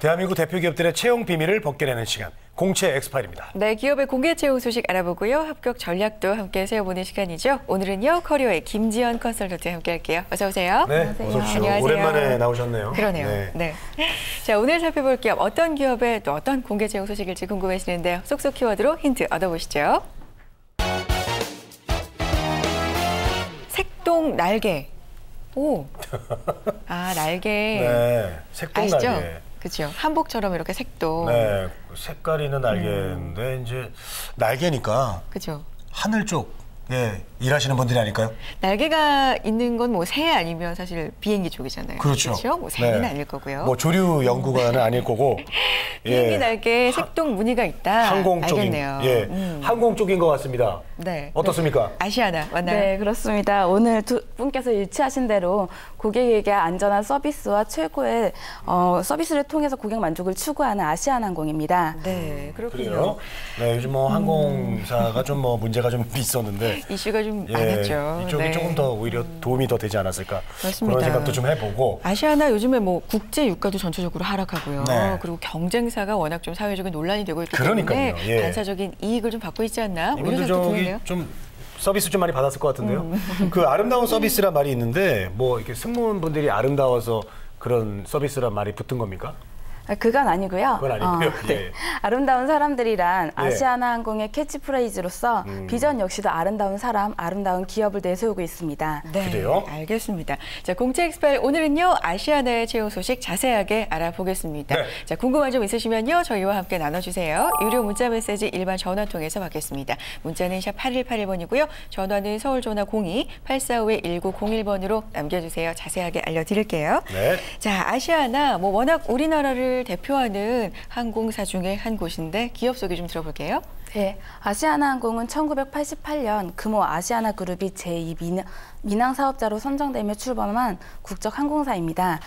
대한민국 대표 기업들의 채용 비밀을 벗겨내는 시간, 공채 엑스파일입니다. 네, 기업의 공개 채용 소식 알아보고요. 합격 전략도 함께 세워보는 시간이죠. 오늘은요, 커리어의 김지연 컨설턴트 함께 할게요. 어서 오세요. 네, 어서 오십시오. 안녕하세요. 오랜만에 나오셨네요. 그러네요. 네. 자, 오늘 살펴볼 기업 어떤 기업의 또 어떤 공개 채용 소식일지 궁금해지는데요. 쏙쏙 키워드로 힌트 얻어보시죠. 색동 날개. 오. 아, 날개. 네, 색동 아시죠? 날개. 그렇죠. 한복처럼 이렇게 색동. 네, 색깔 있는 날개인데 이제 날개니까. 그렇죠. 하늘 쪽에 일하시는 분들이 아닐까요? 날개가 있는 건 뭐 새 아니면 사실 비행기 쪽이잖아요. 그렇죠. 뭐 새는 네. 아닐 거고요. 뭐 조류 연구관은 아닐 거고. 비행기 예. 날개에 색동 무늬가 있다. 항공 쪽인, 알겠네요. 예, 항공 쪽인 것 같습니다. 네. 어떻습니까? 아시아나 맞나요? 네, 그렇습니다. 오늘 두 분께서 일치하신 대로 고객에게 안전한 서비스와 최고의 서비스를 통해서 고객 만족을 추구하는 아시아나항공입니다. 네, 그렇군요. 그래요? 네, 요즘 뭐 항공사가 좀 뭐 문제가 좀 있었는데 이슈가 좀 많았죠. 이쪽이 네. 조금 더 오히려 도움이 더 되지 않았을까. 그렇습니다. 그런 생각도 좀 해보고. 아시아나 요즘에 뭐 국제 유가도 전체적으로 하락하고요. 네. 그리고 경쟁사가 워낙 좀 사회적인 논란이 되고 있기 그러니까요. 때문에 예. 반사적인 이익을 좀 받고 있지 않나? 뭐 이런 이분들 생각도 저기 드네요. 좀 서비스 좀 많이 받았을 것 같은데요. 그 아름다운 서비스란 말이 있는데 뭐 이렇게 승무원분들이 아름다워서 그런 서비스란 말이 붙은 겁니까? 그건 아니고요. 그건 아니고요. 네. 예. 아름다운 사람들이란 예. 아시아나항공의 캐치프레이즈로서 비전 역시도 아름다운 사람, 아름다운 기업을 내세우고 있습니다. 네, 그래요? 알겠습니다. 자, 공채 엑스파일 오늘은요, 아시아나의 채용 소식 자세하게 알아보겠습니다. 네. 자, 궁금한 점 있으시면요, 저희와 함께 나눠주세요. 유료 문자 메시지 일반 전화 통해서 받겠습니다. 문자는 샵 8181번이고요. 전화는 서울전화 02-845-1901번으로 남겨주세요. 자세하게 알려드릴게요. 네. 자, 아시아나, 뭐 워낙 우리나라를 대표하는 항공사 중에 한 곳인데 기업 소개 좀 들어볼게요. 네, 아시아나항공은 1988년 금호 아시아나그룹이 제2민항 사업자로 선정되며 출범한 국적 항공사입니다.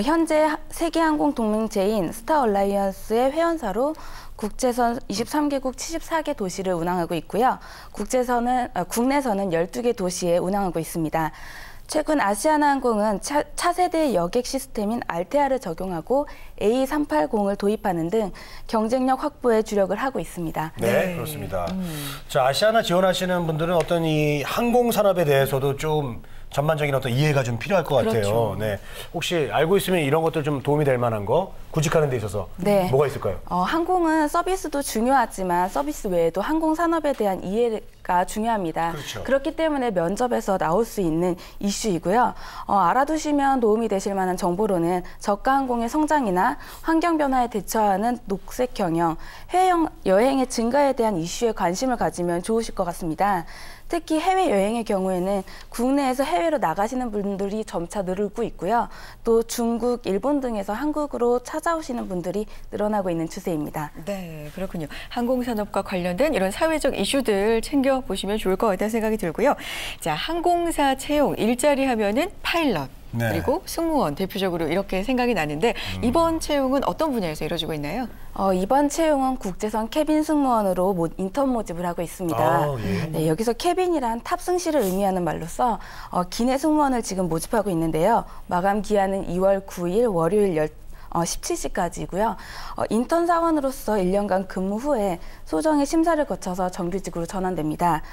현재 세계항공 동맹체인 스타얼라이언스의 회원사로 국제선 23개국 74개 도시를 운항하고 있고요. 국내선은 12개 도시에 운항하고 있습니다. 최근 아시아나항공은 차세대 여객 시스템인 알테아를 적용하고 A380을 도입하는 등 경쟁력 확보에 주력을 하고 있습니다. 네, 그렇습니다. 자, 아시아나 지원하시는 분들은 어떤 이 항공 산업에 대해서도 좀 전반적인 어떤 이해가 좀 필요할 것 같아요. 그렇죠. 네, 혹시 알고 있으면 이런 것들 좀 도움이 될 만한 거 구직하는 데 있어서 네. 뭐가 있을까요? 항공은 서비스도 중요하지만 서비스 외에도 항공 산업에 대한 이해가 중요합니다. 그렇죠. 그렇기 때문에 면접에서 나올 수 있는 이슈이고요. 알아두시면 도움이 되실 만한 정보로는 저가 항공의 성장이나 환경 변화에 대처하는 녹색 경영, 해외 여행의 증가에 대한 이슈에 관심을 가지면 좋으실 것 같습니다. 특히 해외여행의 경우에는 국내에서 해외로 나가시는 분들이 점차 늘고 있고요. 또 중국, 일본 등에서 한국으로 찾아오시는 분들이 늘어나고 있는 추세입니다. 네, 그렇군요. 항공산업과 관련된 이런 사회적 이슈들 챙겨보시면 좋을 것 같다는 생각이 들고요. 자, 항공사 채용, 일자리 하면은 파일럿. 네. 그리고 승무원 대표적으로 이렇게 생각이 나는데 이번 채용은 어떤 분야에서 이루어지고 있나요? 이번 채용은 국제선 캐빈 승무원으로 인턴 모집을 하고 있습니다. 아, 예. 네, 여기서 캐빈이란 탑승실을 의미하는 말로써 기내 승무원을 지금 모집하고 있는데요. 마감 기한은 2월 9일 월요일 17시까지고요. 인턴 사원으로서 1년간 근무 후에 소정의 심사를 거쳐서 정규직으로 전환됩니다.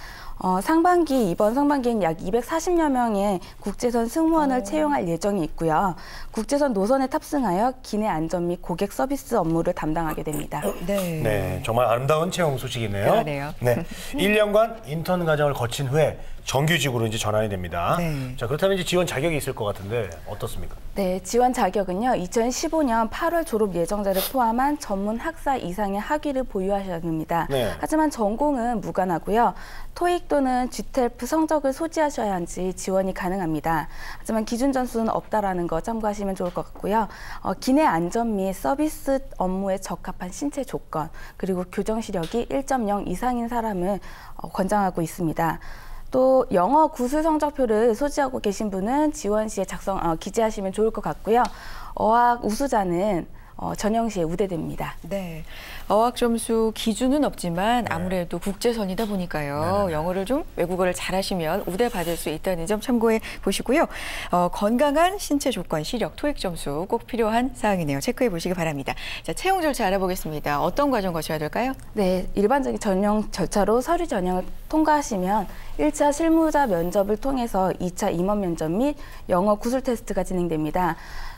이번 상반기엔 약 240여 명의 국제선 승무원을 채용할 예정이 있고요. 국제선 노선에 탑승하여 기내 안전 및 고객 서비스 업무를 담당하게 됩니다. 네. 네, 정말 아름다운 채용 소식이네요. 그러네요. 네, 1년간 인턴 과정을 거친 후에 정규직으로 이제 전환이 됩니다. 네. 자, 그렇다면 이제 지원 자격이 있을 것 같은데 어떻습니까? 네, 지원 자격은요. 2015년 8월 졸업 예정자를 포함한 전문 학사 이상의 학위를 보유하셔야 됩니다. 네. 하지만 전공은 무관하고요. 토익 또는 GTLF 성적을 소지하셔야 한지 지원이 가능합니다. 하지만 기준 점수는 없다라는 거 참고하시면 좋을 것 같고요. 기내 안전 및 서비스 업무에 적합한 신체 조건, 그리고 교정 시력이 1.0 이상인 사람을 권장하고 있습니다. 또 영어 구술 성적표를 소지하고 계신 분은 지원 시에 기재하시면 좋을 것 같고요. 어학 우수자는 전형시에 우대됩니다. 네. 어학 점수 기준은 없지만 아무래도 국제선이다 보니까요. 영어를 좀 외국어를 잘하시면 우대 받을 수 있다는 점 참고해 보시고요. 건강한 신체 조건, 시력, 토익 점수 꼭 필요한 사항이네요. 체크해 보시기 바랍니다. 자, 채용 절차 알아보겠습니다. 어떤 과정 거쳐야 될까요? 네, 일반적인 전형 절차로 서류 전형을 통과하시면 1차 실무자 면접을 통해서 2차 임원 면접 및 영어 구술 테스트가 진행됩니다.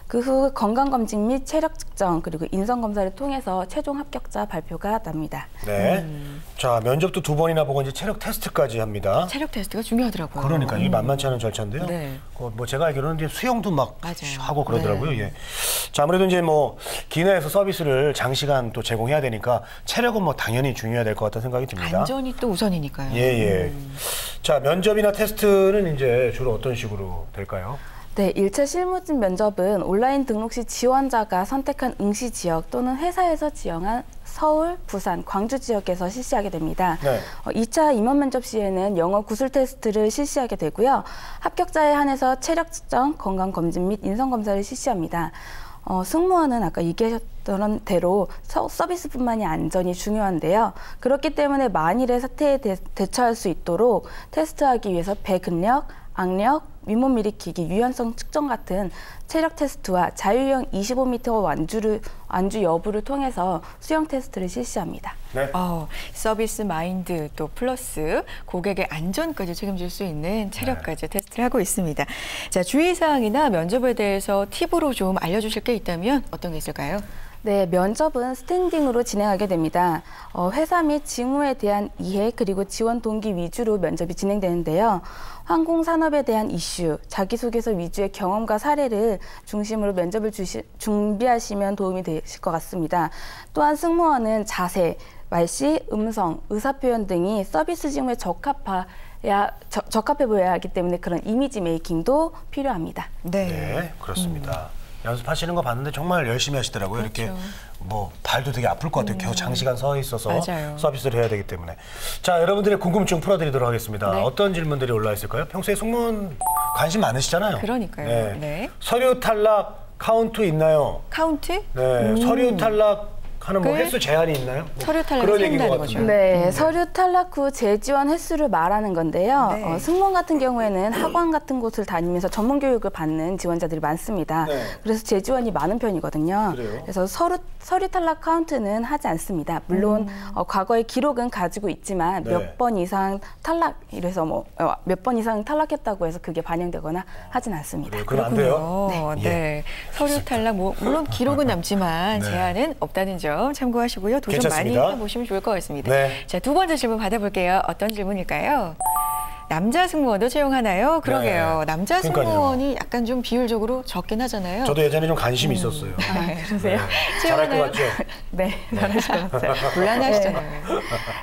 그 후 건강검진 및 체력 측정 그리고 인성검사를 통해서 최종 합격자 발표가 납니다. 네. 자, 면접도 2번이나 보고 이제 체력 테스트까지 합니다. 체력 테스트가 중요하더라고요. 그러니까 이게 만만치 않은 절차인데요. 네. 뭐 제가 알기로는 이제 수영도 막 맞아요. 하고 그러더라고요. 네. 예. 자, 아무래도 이제 뭐 기내에서 서비스를 장시간 또 제공해야 되니까 체력은 뭐 당연히 중요해야 될 것 같다는 생각이 듭니다. 안전이 또 우선이니까요. 예, 예. 자, 면접이나 테스트는 이제 주로 어떤 식으로 될까요? 네, 1차 실무진 면접은 온라인 등록 시 지원자가 선택한 응시 지역 또는 회사에서 지정한 서울, 부산, 광주 지역에서 실시하게 됩니다. 네. 2차 임원 면접 시에는 영어 구술 테스트를 실시하게 되고요. 합격자에 한해서 체력 측정, 건강 검진 및 인성 검사를 실시합니다. 승무원은 아까 얘기하셨던 대로 서비스뿐만이 안전이 중요한데요. 그렇기 때문에 만일의 사태에 대처할 수 있도록 테스트하기 위해서 배근력, 악력, 윗몸 일으키기, 유연성 측정 같은 체력 테스트와 자유형 25m 완주 여부를 통해서 수영 테스트를 실시합니다. 네. 서비스 마인드 또 플러스 고객의 안전까지 책임질 수 있는 체력까지 테스트를 하고 있습니다. 자, 주의사항이나 면접에 대해서 팁으로 좀 알려주실 게 있다면 어떤 게 있을까요? 네, 면접은 스탠딩으로 진행하게 됩니다. 회사 및 직무에 대한 이해 그리고 지원 동기 위주로 면접이 진행되는데요. 항공산업에 대한 이슈, 자기소개서 위주의 경험과 사례를 중심으로 면접을 준비하시면 도움이 되실 것 같습니다. 또한 승무원은 자세, 말씨, 음성, 의사표현 등이 서비스 직무에 적합해 보여야 하기 때문에 그런 이미지 메이킹도 필요합니다. 네, 그렇습니다. 연습하시는 거 봤는데 정말 열심히 하시더라고요. 그렇죠. 이렇게 뭐 발도 되게 아플 것 같아요. 계속 장시간 서 있어서 맞아요. 서비스를 해야 되기 때문에. 자, 여러분들의 궁금증 풀어드리도록 하겠습니다. 네. 어떤 질문들이 올라 있을까요? 평소에 승무원 관심 많으시잖아요. 그러니까요. 네. 네. 서류 탈락 카운트 있나요? 카운트? 네, 서류 탈락 하는 뭐 그 횟수 제한이 있나요? 뭐 서류 탈락이 그런 얘기인 것 생긴다는 같은데. 거죠. 네, 서류 탈락 후 재지원 횟수를 말하는 건데요. 네. 승무원 같은 경우에는 학원 같은 곳을 다니면서 전문 교육을 받는 지원자들이 많습니다. 네. 그래서 재지원이 많은 편이거든요. 그래요? 그래서 서류 탈락 카운트는 하지 않습니다. 물론 과거의 기록은 가지고 있지만 네. 몇 번 이상 탈락, 이래서 뭐 몇 번 이상 탈락했다고 해서 그게 반영되거나 하진 않습니다. 그래요? 그럼 안 돼요? 네. 예. 서류 탈락, 물론 기록은 남지만 네. 제한은 없다는 점 참고하시고요. 도전 괜찮습니다. 많이 해보시면 좋을 것 같습니다. 네. 자, 2번째 질문 받아볼게요. 어떤 질문일까요? 남자 승무원도 채용하나요? 그러게요. 네. 남자 그러니까요. 승무원이 약간 좀 비율적으로 적긴 하잖아요. 저도 예전에 좀 관심이 있었어요. 그러세요? 잘할 것 채용하나요? 같죠? 네, 잘하실 것 같아요. 곤란하시잖아요.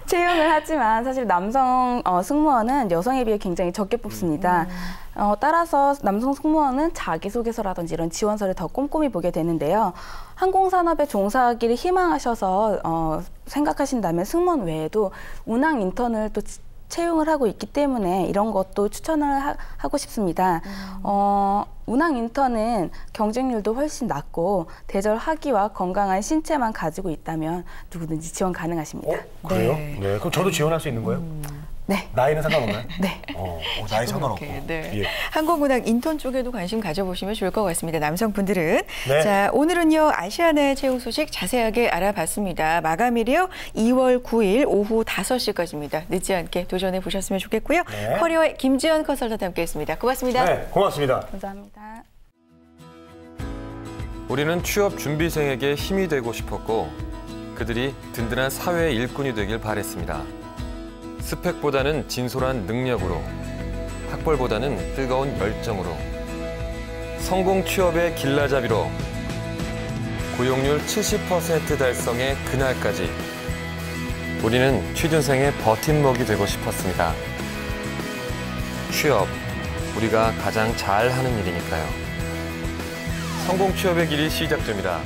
채용을 하지만 사실 남성 승무원은 여성에 비해 굉장히 적게 뽑습니다. 따라서 남성 승무원은 자기소개서라든지 이런 지원서를 더 꼼꼼히 보게 되는데요. 항공산업에 종사하기를 희망하셔서 생각하신다면 승무원 외에도 운항 인턴을 또 채용을 하고 있기 때문에 이런 것도 추천을 하고 싶습니다. 운항 인턴은 경쟁률도 훨씬 낮고 대절 학위와 건강한 신체만 가지고 있다면 누구든지 지원 가능하십니다. 그래요? 네. 네. 그럼 저도 지원할 수 있는 거예요? 네. 나이는 상관없나요? 네. 나이 상관없고. 네. 예. 항공운항 인턴 쪽에도 관심 가져보시면 좋을 것 같습니다. 남성분들은. 네. 자, 오늘은요. 아시아내 채용 소식 자세하게 알아봤습니다. 마감일이요. 2월 9일 오후 5시까지입니다. 늦지 않게 도전해 보셨으면 좋겠고요. 네. 커리어의 김지연 컨설턴트 함께했습니다. 고맙습니다. 네, 고맙습니다. 감사합니다. 우리는 취업 준비생에게 힘이 되고 싶었고 그들이 든든한 사회의 일꾼이 되길 바랬습니다. 스펙보다는 진솔한 능력으로, 학벌보다는 뜨거운 열정으로, 성공 취업의 길라잡이로, 고용률 70% 달성의 그날까지 우리는 취준생의 버팀목이 되고 싶었습니다. 취업, 우리가 가장 잘하는 일이니까요. 성공 취업의 길이 시작됩니다.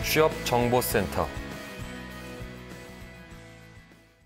취업정보센터